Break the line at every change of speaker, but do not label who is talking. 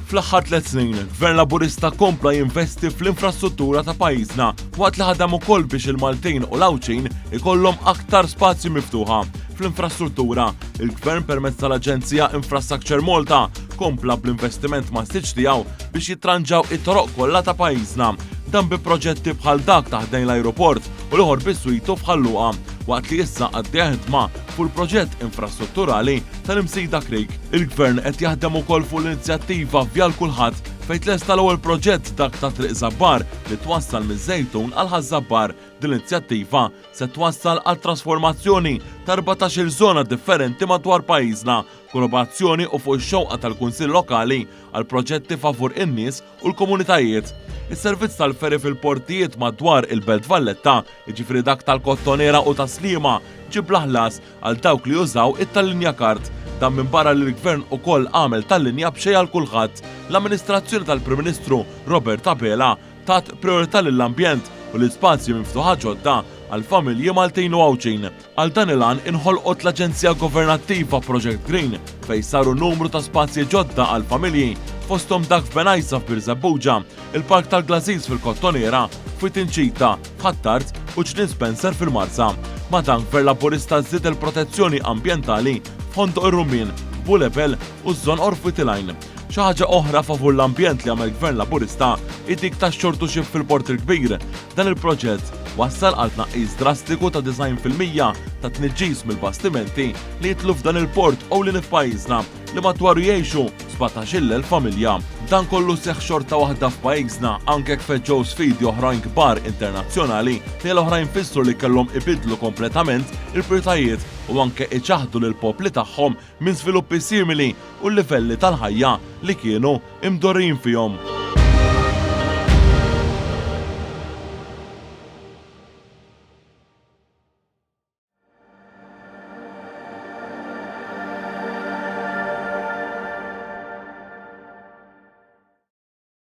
Fl-aħħar 3 snin, Gvern Laburista kompla jinvesti fl-infrastruttura ta' pajjiżna waqt li ħadem ukoll biex il-Maltin u l-Awċin ikollhom aktar spazji miftuħa. Fl-infrastruttura, il-Gvern permezz tal-Aġenzija Infrastructure Malta kompla bl-investiment massiġġ tiegħu biex jitranġaw it-toroq kollha ta' pajjiżna. Dan bi proġetti bħal dak taħdejn l-ajruport u l-ieħor bis-Switu f'Ħalluqa, waqt li issa għaddejja ħidma fuq il-proġett infrastrutturali tal-Imsejda Creek. Il-Gvern qed jaħdem ukoll fuq l-inizjattiva Vjal Kulħadd fejn tlesta l-ewwel proġett dak ta' Triq Żabbar li twassal miż-Żejtun għal Ħażabbar. Din l-inizjattiva se twassal għal trasformazzjoni ta' 14-il żona differenti madwar pajjiżna, kollaborazzjoni u fuq ix-xewqa tal-Kunsill Lokali għal proġetti favur in-nies u l-komunitajiet. Is-servizz tal-feri fil-portijiet madwar il-Belt Valletta, jiġifieri dak tal-Kottonera u ta' Sliema, ġib l-ħlas għal dawk li jużaw it-tal-linja kart. Dan minn barra li l-Gvern ukoll għamel tal-linja b'xejn għal kulħadd. L-amministrazzjoni tal-Prim Ministru Robert Abela tat priorità lill-ambjent u l-ispazji miftuħa ġodda għal familji Maltin u Awċin. Għal dan il-għan inħolqot l-Aġenzija Governattiva Project Green fejn saru numru ta' spazji ġodda għal familji fosthom dak f'Benajsa f'Birzebbuġa, il-Park tal-Glażiż fil-Kottonera, f'Tinċita, Ħattart u Ġnien Spencer fil-Marsa. Ma dan Gvern Laburista żied il-protezzjoni ambjentali f'Ħondoq ir-Rumien, Bulebel u żon Orfitilajn. Xi ħaġa oħra favur l-ambjent li għamel Gvern Laburista id-dik tax-xortu xi fil-Port il-Kbir. Dan il-proġett wassal għal tnaqqis drastiku ta' 90% ta' tniġġis mill-bastimenti li jitlu f'dan il-port ewlieni f'pajjiżna li madwaru jgħixu 17,000 familja. Dan kollu seħħ xorta waħda f'pajjiżna anke kfeġġew sfidi oħrajn kbar internazzjonali li l-oħrajn fissru li kellhom ibidlu kompletament il-prijoritajiet u anke iċaħdu lil popli tagħhom minn żviluppi simili u l-livelli tal-ħajja li kienu imdorrin fihom.